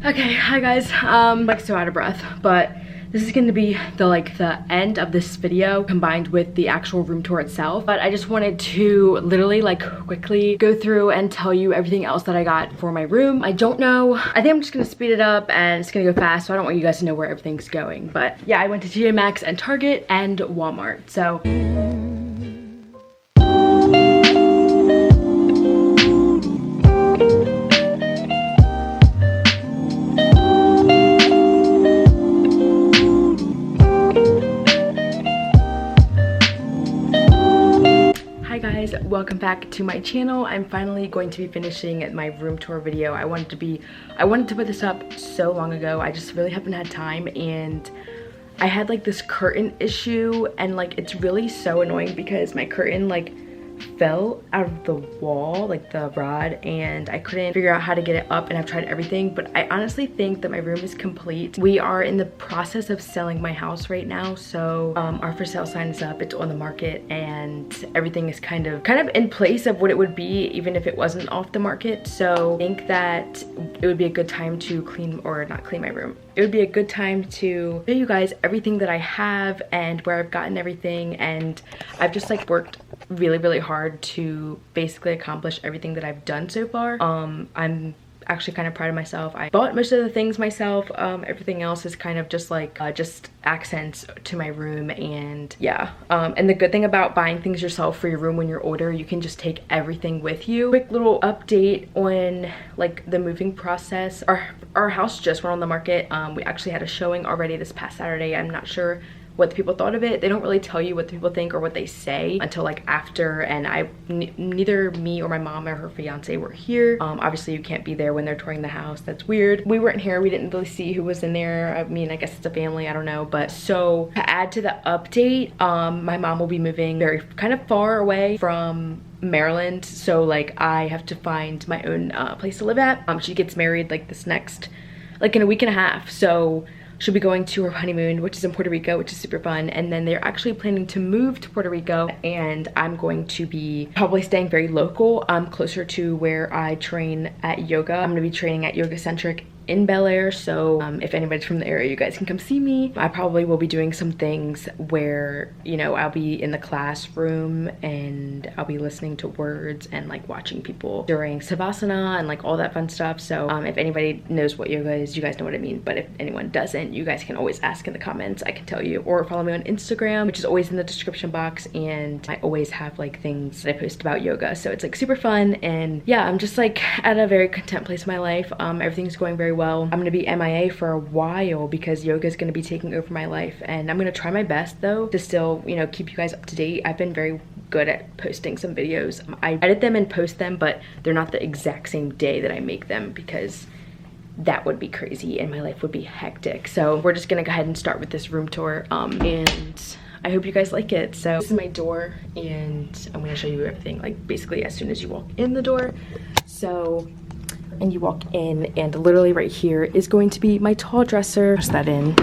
Okay, hi guys. Like so out of breath, but this is going to be the end of this video combined with the actual room tour itself. But I just wanted to literally quickly go through and tell you everything else that I got for my room. I don't know. I think I'm just going to speed it up and it's going to go fast, so I don't want you guys to know where everything's going. But yeah, I went to TJ Maxx and Target and Walmart. So welcome back to my channel. I'm finally going to be finishing my room tour video. I wanted to put this up so long ago. I just really haven't had time, and I had this curtain issue, and it's really so annoying because my curtain fell out of the wall, the rod, and I couldn't figure out how to get it up, and I've tried everything, but I honestly think that my room is complete. We are in the process of selling my house right now, so our for sale sign is up, it's on the market, and everything is kind of in place of what it would be even if it wasn't off the market. So I think that it would be a good time to clean, or not clean my room. It would be a good time to show you guys everything that I have and where I've gotten everything, and I've just worked really hard to basically accomplish everything that I've done so far. I'm actually kind of proud of myself. I bought most of the things myself. Everything else is kind of just just accents to my room, and yeah. And the good thing about buying things yourself for your room when you're older, you can just take everything with you. Quick little update on the moving process. Our house just went on the market. We actually had a showing already this past Saturday. I'm not sure what the people thought of it. They don't really tell you what the people think or what they say until after, and neither me or my mom or her fiance were here. Obviously you can't be there when they're touring the house. That's weird. We weren't here. We didn't really see who was in there. I mean, I guess it's a family, I don't know. But so to add to the update, my mom will be moving very kind of far away from Maryland, so I have to find my own place to live at. She gets married this next in a week and a half, so she'll be going to her honeymoon, which is in Puerto Rico, which is super fun. And then they're actually planning to move to Puerto Rico, and I'm going to be probably staying very local, closer to where I train at yoga. I'm gonna be training at Yoga Centric in Bel Air, so if anybody's from the area, you guys can come see me. I probably will be doing some things where, I'll be in the classroom and I'll be listening to words and watching people during Savasana and all that fun stuff. So if anybody knows what yoga is, you guys know what I mean. But if anyone doesn't, you guys can always ask in the comments. I can tell you, or follow me on Instagram, which is always in the description box, and I always have things that I post about yoga. So it's super fun, and yeah, I'm just at a very content place in my life. Everything's going very well. I'm gonna be MIA for a while because yoga is gonna be taking over my life, and I'm gonna try my best though to still keep you guys up to date. I've been very good at posting some videos. I edit them and post them, but they're not the exact same day that I make them because that would be crazy and my life would be hectic. So we're just gonna go ahead and start with this room tour, and I hope you guys like it. So this is my door, and I'm gonna show you everything basically as soon as you walk in the door. And you walk in, and literally right here is going to be my tall dresser. Press that in.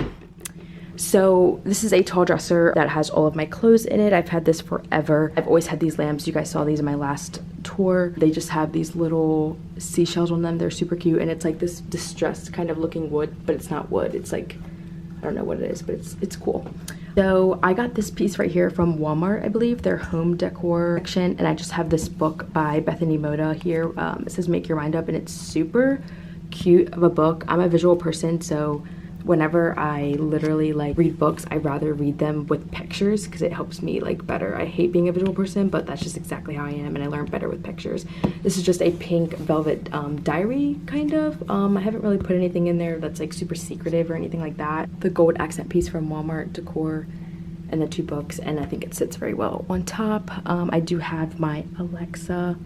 So this is a tall dresser that has all of my clothes in it. I've had this forever. I've always had these lamps. You guys saw these in my last tour. They just have these little seashells on them. They're super cute, and it's this distressed kind of looking wood, but it's not wood. It's I don't know what it is, but it's cool. So I got this piece right here from Walmart, I believe, their home decor section, and I just have this book by Bethany Moda here. It says Make Your Mind Up, and it's super cute of a book. I'm a visual person, so whenever I literally read books, I'd rather read them with pictures because it helps me better. I hate being a visual person, but that's just exactly how I am, and I learn better with pictures. This is just a pink velvet diary kind of. I haven't really put anything in there that's super secretive or anything like that. The gold accent piece from Walmart decor, and the two books, and I think it sits very well on top. I do have my Alexa.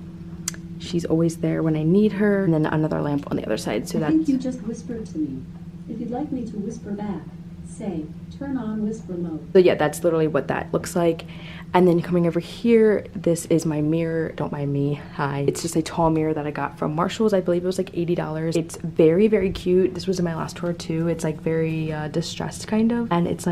She's always there when I need her, and then another lamp on the other side. So I think you just whispered to me. If you'd like me to whisper back, say, turn on whisper mode. So yeah, that's literally what that looks like. And then coming over here, this is my mirror. Don't mind me. Hi. It's just a tall mirror that I got from Marshall's. I believe it was $80. It's very cute. This was in my last tour too. It's very distressed kind of, and it's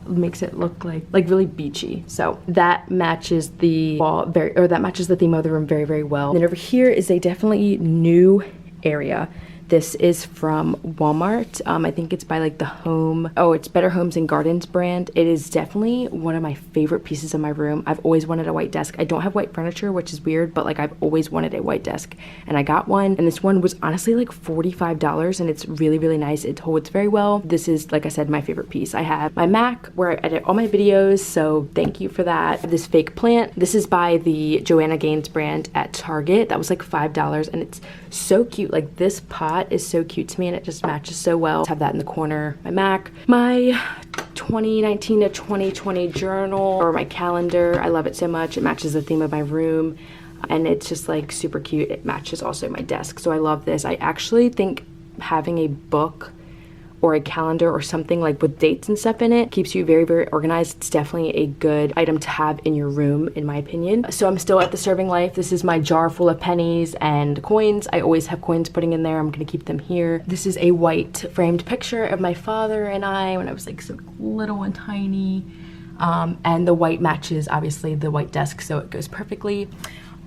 makes it look like really beachy. So that matches the wall that matches the theme of the room very well. And then over here is a definitely new area. This is from Walmart. I think it's by like it's Better Homes and Gardens brand. It is definitely one of my favorite pieces in my room. I've always wanted a white desk. I don't have white furniture, which is weird, but like I've always wanted a white desk, and I got one, and this one was honestly like $45, and it's really, really nice. It holds very well. This is, like I said, my favorite piece. I have my Mac where I edit all my videos, so thank you for that. This fake plant. This is by the Joanna Gaines brand at Target. That was like $5, and it's so cute. Like this pot is so cute to me, and it just matches so well. Just have that in the corner. My Mac, my 2019 to 2020 journal, or my calendar. I love it so much. It matches the theme of my room, and it's just like super cute. It matches also my desk, so I love this. I actually think having a book or a calendar or something like with dates and stuff in it keeps you very, very organized. It's definitely a good item to have in your room, in my opinion. So I'm still at the Serving Life. This is my jar full of pennies and coins. I always have coins putting in there. I'm gonna keep them here. This is a white framed picture of my father and I when I was like so little and tiny. And the white matches obviously the white desk, so it goes perfectly.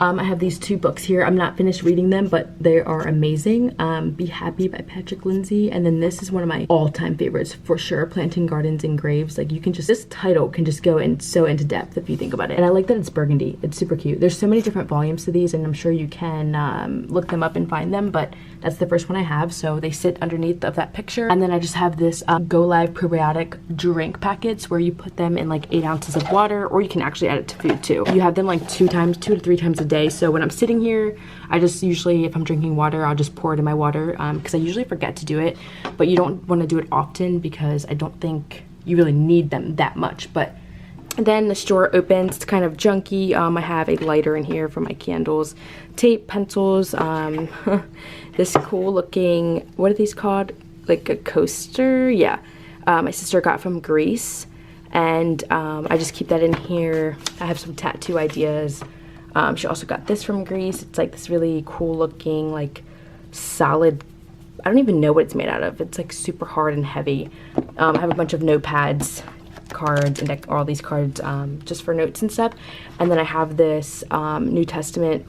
I have these two books here. I'm not finished reading them, but they are amazing. Be Happy by Patrick Lindsay. And then this is one of my all-time favorites for sure, Planting Gardens and Graves. Like you can just, this title can just go in so into depth if you think about it. And I like that it's burgundy. It's super cute. There's so many different volumes to these, and I'm sure you can look them up and find them, but that's the first one I have. So they sit underneath of that picture. And then I just have this Go Live probiotic drink packets where you put them in like 8 ounces of water, or you can actually add it to food too. You have them like 2 to 3 times a day. So when I'm sitting here, I just usually, if I'm drinking water, I'll just pour it in my water because I usually forget to do it, but you don't want to do it often because I don't think you really need them that much. But then the drawer opens. It's kind of junky. I have a lighter in here for my candles, tape, pencils, this cool looking, what are these called? Like a coaster? Yeah. My sister got from Greece, and I just keep that in here. I have some tattoo ideas. She also got this from Greece. It's like this really cool looking, like solid, I don't even know what it's made out of. It's like super hard and heavy. I have a bunch of notepads, cards, and all these cards just for notes and stuff. And then I have this New Testament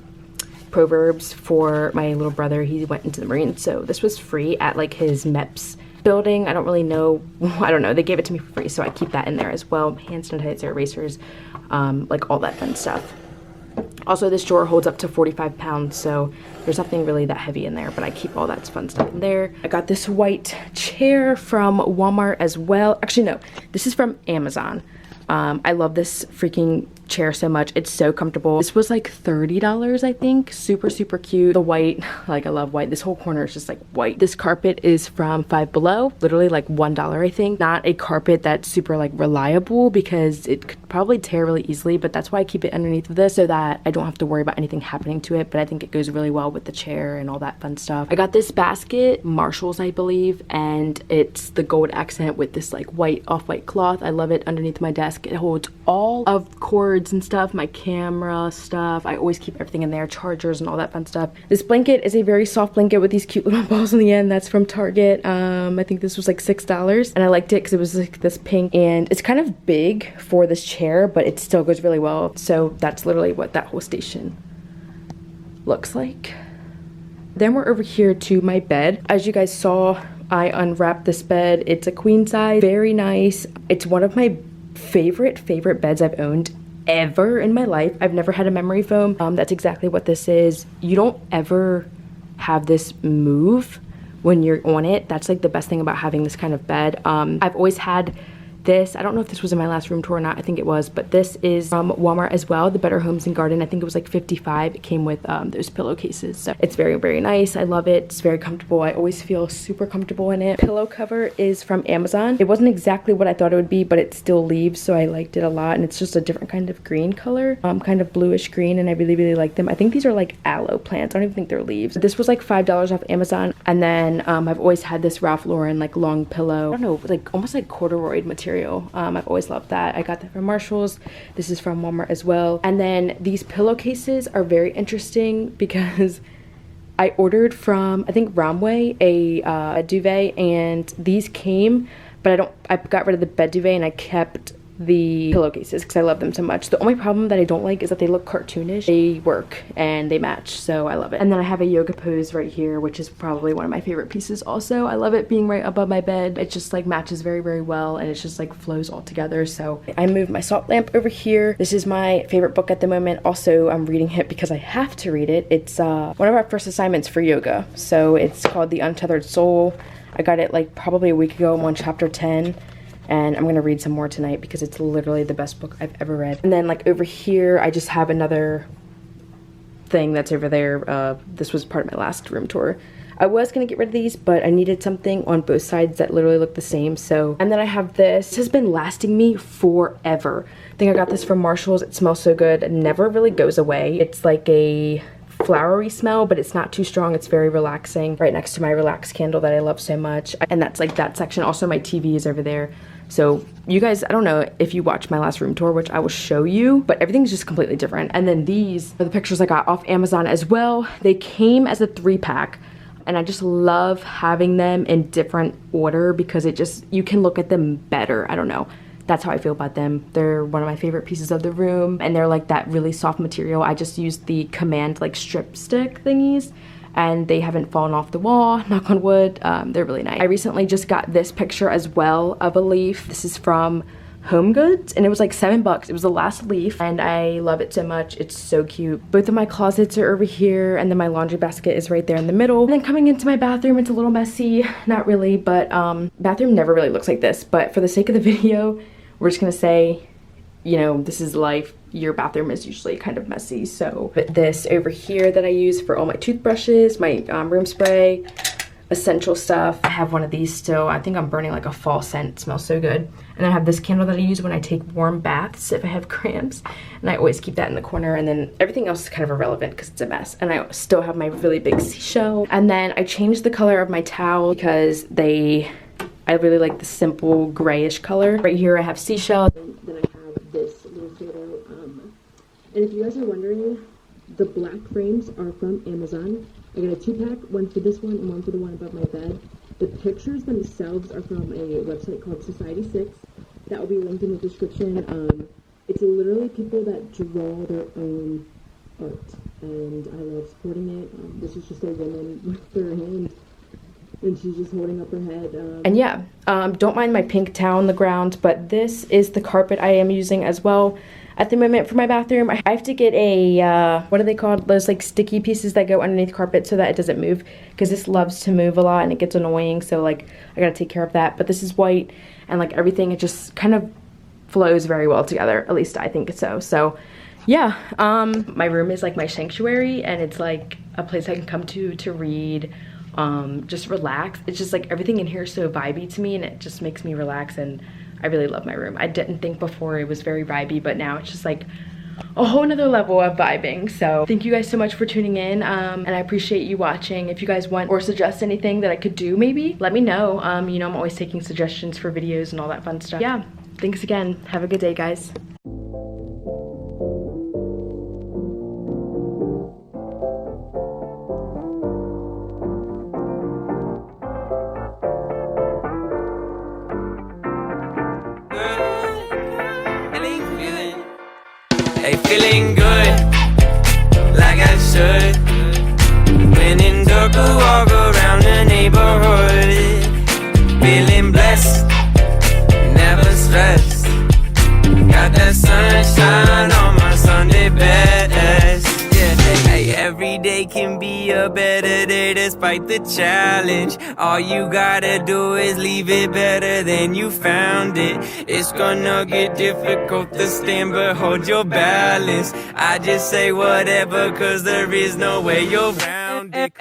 Proverbs for my little brother. He went into the Marines, so this was free at like his MEPS building. I don't really know. I don't know. They gave it to me for free, so I keep that in there as well. Hand sanitizer, erasers, like all that fun stuff. Also, this drawer holds up to 45 pounds, so there's nothing really that heavy in there, but I keep all that fun stuff in there. I got this white chair from Walmart as well. Actually, no, this is from Amazon. I love this freaking chair so much. It's so comfortable. This was like $30, I think. Super, super cute. The white, like I love white. This whole corner is just like white. This carpet is from Five Below, literally like $1, I think. Not a carpet that's super like reliable because it could probably tear really easily, but that's why I keep it underneath of this so that I don't have to worry about anything happening to it. But I think it goes really well with the chair and all that fun stuff. I got this basket, Marshall's, I believe, and it's the gold accent with this like white, off-white cloth. I love it underneath my desk. It holds all of cords and stuff, my camera stuff. I always keep everything in there, chargers and all that fun stuff. This blanket is a very soft blanket with these cute little balls on the end. That's from Target. I think this was like $6, and I liked it because it was like this pink, and it's kind of big for this chair, but it still goes really well. So that's literally what that whole station looks like. Then we're over here to my bed. As you guys saw, I unwrapped this bed. It's a queen size, very nice. It's one of my favorite beds I've owned ever in my life. I've never had a memory foam. That's exactly what this is. You don't ever have this move when you're on it. That's like the best thing about having this kind of bed. I've always had this. I don't know if this was in my last room tour or not. I think it was, but this is from Walmart as well, the Better Homes and Garden. I think it was like $55. It came with those pillowcases, so it's very, very nice. I love it. It's very comfortable. I always feel super comfortable in it. Pillow cover is from Amazon. It wasn't exactly what I thought it would be, but it still leaves, so I liked it a lot, and it's just a different kind of green color, kind of bluish green, and I really, really like them. I think these are like aloe plants. I don't even think they're leaves. This was like $5 off Amazon, and then I've always had this Ralph Lauren like long pillow. I don't know, like almost like corduroy material. I've always loved that. I got that from Marshall's. This is from Walmart as well. And then these pillowcases are very interesting because I ordered from, I think, Romway a duvet, and these came, but I got rid of the bed duvet, and I kept the pillowcases because I love them so much. The only problem that I don't like is that they look cartoonish. They work and they match, so I love it. And then I have a yoga pose right here, which is probably one of my favorite pieces also. I love it being right above my bed. It just like matches very, very well, and it's just like flows all together. So I moved my salt lamp over here. This is my favorite book at the moment. Also, I'm reading it because I have to read it. It's one of our first assignments for yoga. So it's called The Untethered Soul. I got it like probably a week ago. I'm on chapter 10. And I'm gonna read some more tonight because it's literally the best book I've ever read. And then like over here, I just have another thing that's over there. This was part of my last room tour. I was gonna get rid of these, but I needed something on both sides that literally look the same. So, and then I have this. This has been lasting me forever. I think I got this from Marshall's. It smells so good. It never really goes away. It's like a flowery smell, but it's not too strong. It's very relaxing. Right next to my relax candle that I love so much. And that's like that section. Also, my TV is over there. So you guys, I don't know if you watched my last room tour, which I will show you, but everything's just completely different. And then these are the pictures I got off Amazon as well. They came as a 3-pack, and I just love having them in different order because it just, you can look at them better. I don't know. That's how I feel about them. They're one of my favorite pieces of the room, and they're like that really soft material. I just used the Command like strip stick thingies, and they haven't fallen off the wall, knock on wood. They're really nice. I recently just got this picture as well of a leaf. This is from Homegoods, and it was like $7. It was the last leaf, and I love it so much. It's so cute. Both of my closets are over here, and then my laundry basket is right there in the middle. And then coming into my bathroom, it's a little messy. Not really, but bathroom never really looks like this. But for the sake of the video, we're just gonna say, you know, this is life. Your bathroom is usually kind of messy. So put this over here that I use for all my toothbrushes, my room spray, essential stuff. I have one of these still. I think I'm burning like a fall scent. It smells so good. And I have this candle that I use when I take warm baths if I have cramps. And I always keep that in the corner. And then everything else is kind of irrelevant because it's a mess. And I still have my really big seashell. And then I changed the color of my towel because I really like the simple grayish color. Right here I have seashell. Then I have this little photo. And if you guys are wondering, the black frames are from Amazon. I got a 2-pack, one for this one and one for the one above my bed. The pictures themselves are from a website called Society6. That will be linked in the description. It's literally people that draw their own art, and I love supporting it. This is just a woman with her hand, and she's just holding up her head. And yeah, don't mind my pink towel on the ground, but this is the carpet I am using as well at the moment for my bathroom. I have to get a, what are they called? Those like sticky pieces that go underneath carpet so that it doesn't move, because this loves to move a lot and it gets annoying. So like, I gotta take care of that. But this is white, and like everything, it just kind of flows very well together. At least I think so. So yeah, my room is like my sanctuary, and it's like a place I can come to read, just relax. It's just like everything in here is so vibey to me, and it just makes me relax, and I really love my room. I didn't think before it was very vibey, but now it's just like a whole nother level of vibing. So thank you guys so much for tuning in, and I appreciate you watching. If you guys want or suggest anything that I could do, maybe let me know. You know, I'm always taking suggestions for videos and all that fun stuff. Yeah, thanks again. Have a good day, guys. Hey, feeling good, like I should. When in dark, I walk around the neighborhood. Feeling blessed, never stressed. Got that sunshine on my Sunday best. Yeah, hey, every day can be a better day despite the challenge. All you gotta do is leave it better than you found it. It's gonna get difficult to stand, but hold your balance. I just say whatever, cause there is no way you're around it.